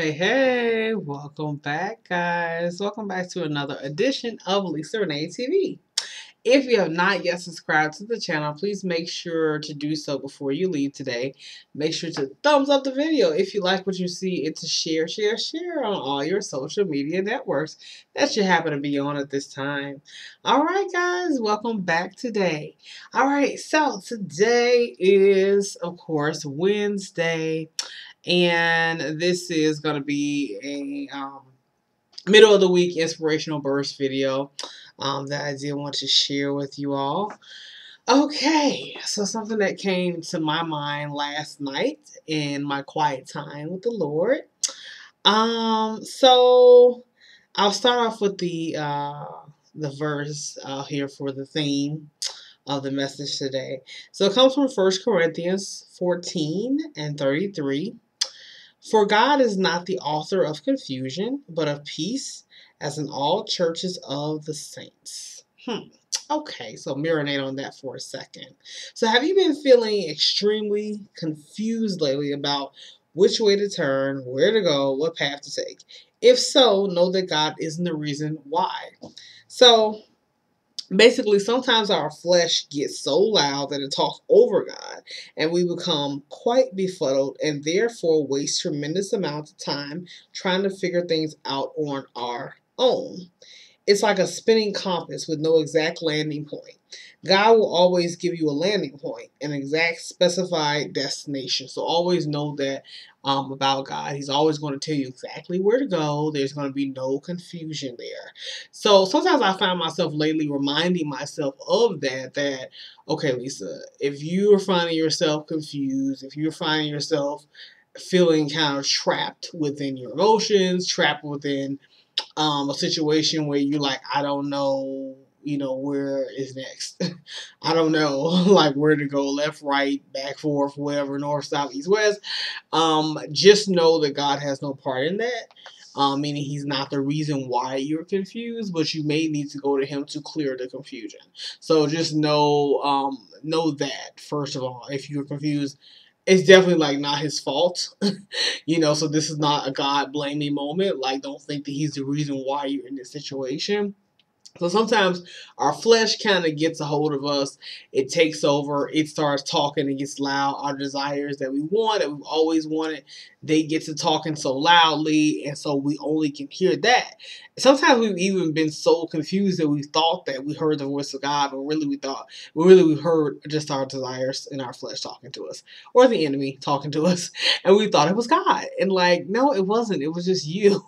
Hey, hey, welcome back, guys. Welcome back to another edition of Lisa Renee TV. If you have not yet subscribed to the channel, please make sure to do so before you leave today. Make sure to thumbs up the video if you like what you see and to share on all your social media networks that you happen to be on at this time. All right, guys, welcome back today. All right, so today is, of course, Wednesday. And this is going to be a middle of the week inspirational burst video that I did want to share with you all. Okay, so something that came to my mind last night in my quiet time with the Lord. So I'll start off with the verse here for the theme of the message today. So it comes from 1 Corinthians 14 and 33. For God is not the author of confusion, but of peace, as in all churches of the saints. Okay, so marinate on that for a second. So have you been feeling extremely confused lately about which way to turn, where to go, what path to take? If so, know that God isn't the reason why. So basically, sometimes our flesh gets so loud that it talks over God, and we become quite befuddled and therefore waste tremendous amounts of time trying to figure things out on our own. It's like a spinning compass with no exact landing point. God will always give you a landing point, an exact specified destination. So always know that about God. He's always going to tell you exactly where to go. There's going to be no confusion there. So sometimes I find myself lately reminding myself of that, okay, Lisa, if you're finding yourself confused, if you're finding yourself feeling kind of trapped within your emotions, trapped within a situation where you're like, I don't know, where is next. I don't know, like where to go, left, right, back, forth, whatever, north, south, east, west. Just know that God has no part in that. Meaning he's not the reason why you're confused, but you may need to go to him to clear the confusion. So just know that first of all, if you're confused, it's definitely like not his fault. So this is not a God blaming moment. Like, don't think that he's the reason why you're in this situation. So sometimes our flesh kind of gets a hold of us. It takes over. It starts talking. It gets loud. Our desires that we want, that we've always wanted, they get to talking so loudly, and so we only can hear that. Sometimes we've even been so confused that we thought that we heard the voice of God, but really we heard just our desires in our flesh talking to us, or the enemy talking to us, and we thought it was God. And like, no, it wasn't. It was just you.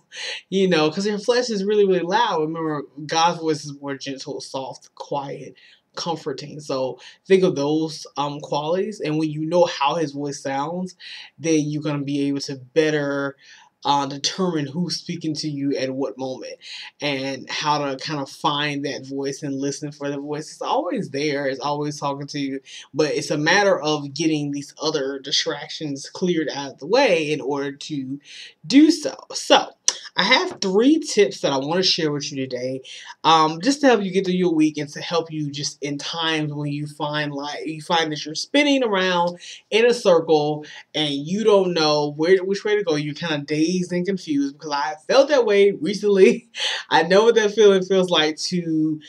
Because your flesh is really, really loud. Remember, God's voice is more gentle, soft, quiet, comforting. So think of those qualities, and when you know how his voice sounds, then you're going to be able to better determine who's speaking to you at what moment, and how to kind of find that voice and listen for the voice. It's always there. It's always talking to you, but it's a matter of getting these other distractions cleared out of the way in order to do so. So I have 3 tips that I want to share with you today, just to help you get through your week and to help you just in times when you find that you're spinning around in a circle and you don't know which way to go. You're kind of dazed and confused, because I felt that way recently. I know what that feeling feels like to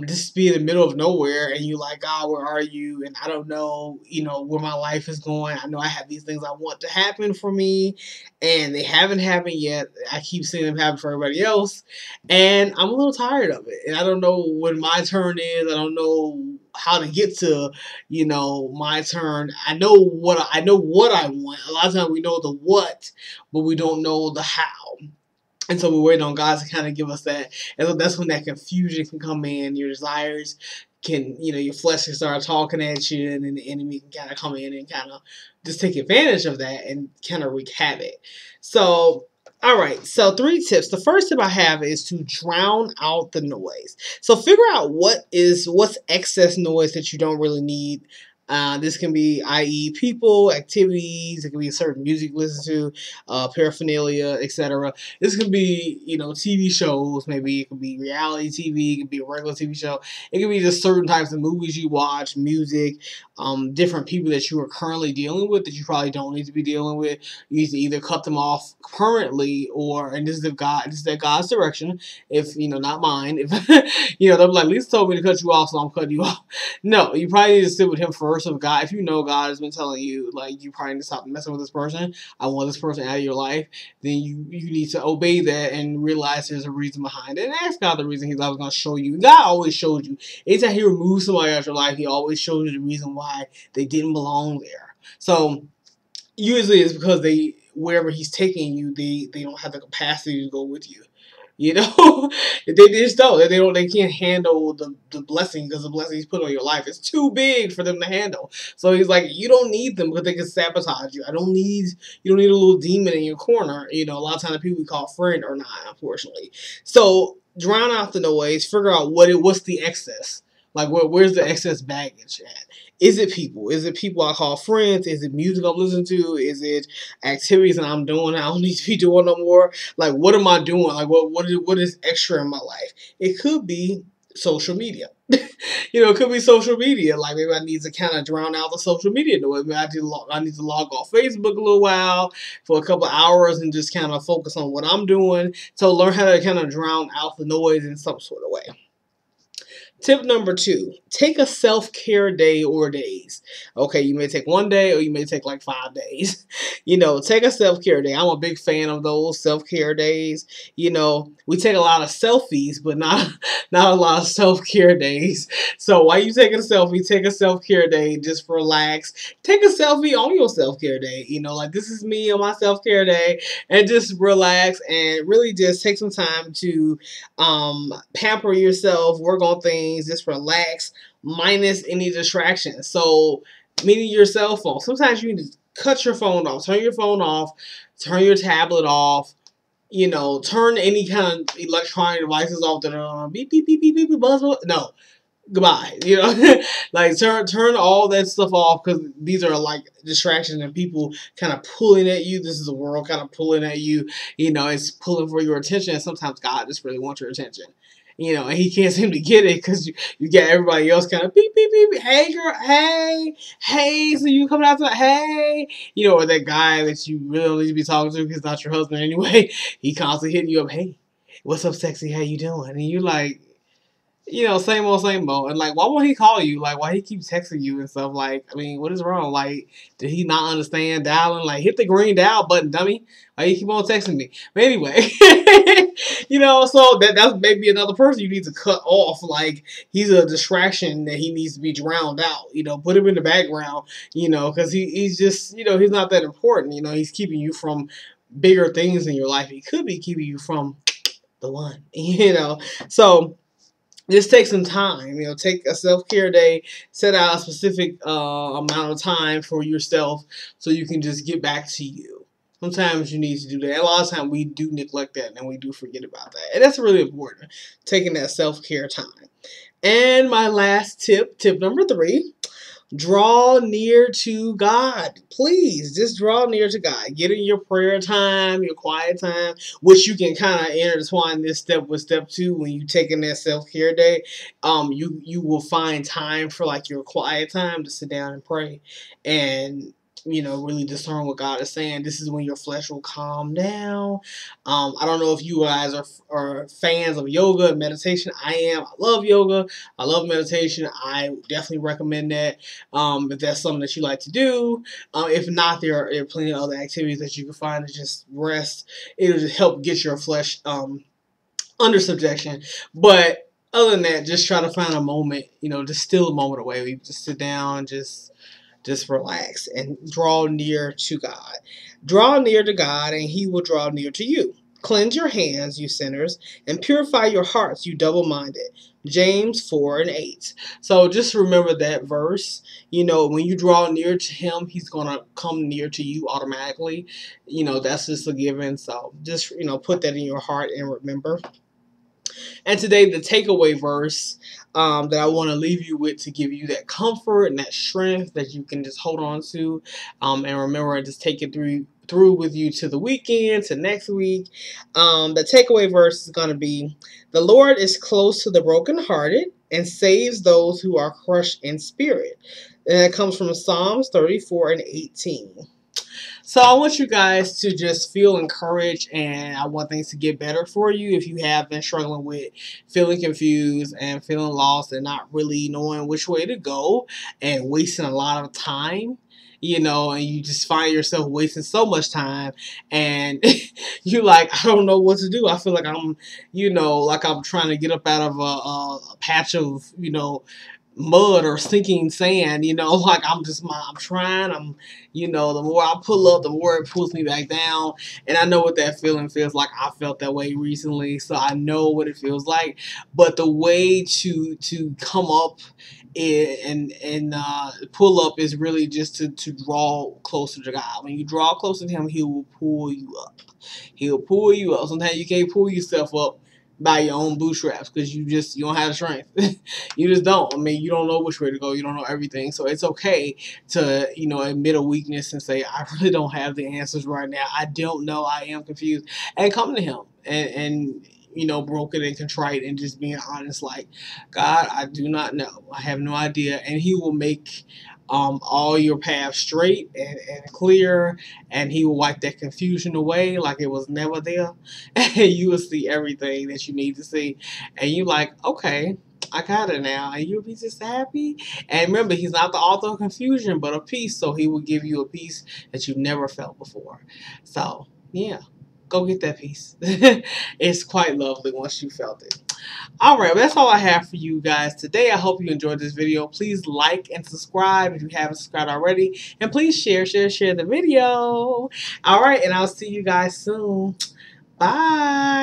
just be in the middle of nowhere, and you like, God, where are you? And I don't know, where my life is going. I know I have these things I want to happen for me, and they haven't happened yet. I keep seeing them happen for everybody else, and I'm a little tired of it. And I don't know when my turn is. I don't know how to get to, my turn. I know what I want. A lot of times we know the what, but we don't know the how. And so we're waiting on God to kind of give us that. And so that's when that confusion can come in. Your desires can, your flesh can start talking at you, and then the enemy can kind of come in and kind of just take advantage of that and kind of wreak havoc. So, all right. So 3 tips. The first tip I have is to drown out the noise. So figure out what's excess noise that you don't really need. This can be, i.e., people, activities. It can be certain music you listen to, paraphernalia, etc. This could be, TV shows. Maybe it could be reality TV. It could be a regular TV show. It could be just certain types of movies you watch, music, different people that you are currently dealing with that you probably don't need to be dealing with. You need to either cut them off permanently, or, and this is that God's direction. If not mine. If they'll be like, Lisa told me to cut you off, so I'm cutting you off. No, you probably need to sit with Him first. If God, if God has been telling you, like, you probably need to stop messing with this person. I want this person out of your life. Then you need to obey that and realize there's a reason behind it, and ask God the reason. He's always going to show you. God always shows you. Anytime He removes somebody out of your life, He always shows you the reason why they didn't belong there. So usually it's because wherever He's taking you, they don't have the capacity to go with you. They just don't. They can't handle the blessing, because the blessing He's put on your life is too big for them to handle. So He's like, you don't need them because they can sabotage you. You don't need a little demon in your corner. A lot of times the people we call friend are not, unfortunately. So drown out the noise. Figure out what's the excess. Like, where's the excess baggage at? Is it people? Is it people I call friends? Is it music I'm listening to? Is it activities that I'm doing I don't need to be doing no more? Like, what am I doing? Like, what is extra in my life? It could be social media. It could be social media. Like, maybe I need to kind of drown out the social media noise. Maybe I need to log off Facebook a little while for a couple hours and just kind of focus on what I'm doing. So learn how to kind of drown out the noise in some sort of way. Tip number 2, take a self-care day or days. Okay, you may take one day or you may take like 5 days. Take a self-care day. I'm a big fan of those self-care days. We take a lot of selfies, but not a lot of self-care days. So while you taking a selfie, take a self-care day. Just relax. Take a selfie on your self-care day. Like, this is me on my self-care day, and just relax and really just take some time to pamper yourself, work on things, just relax, minus any distractions. So, meaning your cell phone. Sometimes you need to cut your phone off, turn your phone off, turn your tablet off, turn any kind of electronic devices off that are beep, beep, beep, beep, beep, buzz. No. Goodbye. Like, turn all that stuff off, because these are like distractions and people kind of pulling at you. This is the world kind of pulling at you. It's pulling for your attention, and sometimes God just really wants your attention. And He can't seem to get it, because you get everybody else kind of beep, beep, beep, hey girl, hey, so you coming out to, hey, or that guy that you really don't need to be talking to because it's not your husband anyway. He constantly hitting you up, hey, what's up, sexy, how you doing? And you like, same old, same old. And like, why won't he call you? Like, why he keeps texting you and stuff? Like, I mean, what is wrong? Like, did he not understand dialing? Like, hit the green dial button, dummy. Why you keep on texting me? But anyway, so that's maybe another person you need to cut off. Like, he's a distraction that he needs to be drowned out. Put him in the background, because he's just, he's not that important. He's keeping you from bigger things in your life. He could be keeping you from the one, So, just take some time, take a self-care day, set out a specific amount of time for yourself so you can just get back to you. Sometimes you need to do that. A lot of times we do neglect that and we do forget about that. And that's really important, taking that self-care time. And my last tip number 3, draw near to God. Please, just draw near to God. Get in your prayer time, your quiet time, which you can kind of intertwine this step with step 2 when you take in that self-care day. You will find time for like your quiet time to sit down and pray and really discern what God is saying. This is when your flesh will calm down. I don't know if you guys are fans of yoga and meditation. I am. I love yoga. I love meditation. I definitely recommend that. If that's something that you like to do. If not, there are plenty of other activities that you can find to just rest. It'll just help get your flesh under subjection. But other than that, just try to find a moment, just steal a moment away. You just sit down, just relax and draw near to God. Draw near to God, and He will draw near to you. Cleanse your hands, you sinners, and purify your hearts, you double-minded. James 4:8. So just remember that verse. When you draw near to Him, He's going to come near to you automatically. That's just a given. So just, put that in your heart and remember. And today, the takeaway verse that I want to leave you with to give you that comfort and that strength that you can just hold on to, and remember, and just take it through with you to the weekend, to next week. The takeaway verse is going to be, "The Lord is close to the brokenhearted and saves those who are crushed in spirit." And it comes from Psalms 34:18. So I want you guys to just feel encouraged, and I want things to get better for you if you have been struggling with feeling confused and feeling lost and not really knowing which way to go and wasting a lot of time. And you just find yourself wasting so much time, and you like, I don't know what to do. I feel like like I'm trying to get up out of a patch of, mud or sinking sand, like I'm trying, the more I pull up, the more it pulls me back down. And I know what that feeling feels like. I felt that way recently, so I know what it feels like. But the way to come up and pull up is really just to draw closer to God. When you draw closer to Him, He will pull you up. He'll pull you up. Sometimes you can't pull yourself up by your own bootstraps because you don't have the strength. You just don't. I mean, you don't know which way to go. You don't know everything. So it's okay to, admit a weakness and say, I really don't have the answers right now. I don't know. I am confused. And come to Him and broken and contrite and just being honest, like, God, I do not know. I have no idea. And He will make all your paths straight and clear, and He will wipe that confusion away like it was never there. And you will see everything that you need to see. And you like, okay, I got it now. And you'll be just happy. And remember, He's not the author of confusion, but of peace. So He will give you a peace that you've never felt before. So, yeah. Go get that peace. It's quite lovely once you felt it. Alright, well, that's all I have for you guys today. I hope you enjoyed this video. Please like and subscribe if you haven't subscribed already. And please share the video. Alright, and I'll see you guys soon. Bye.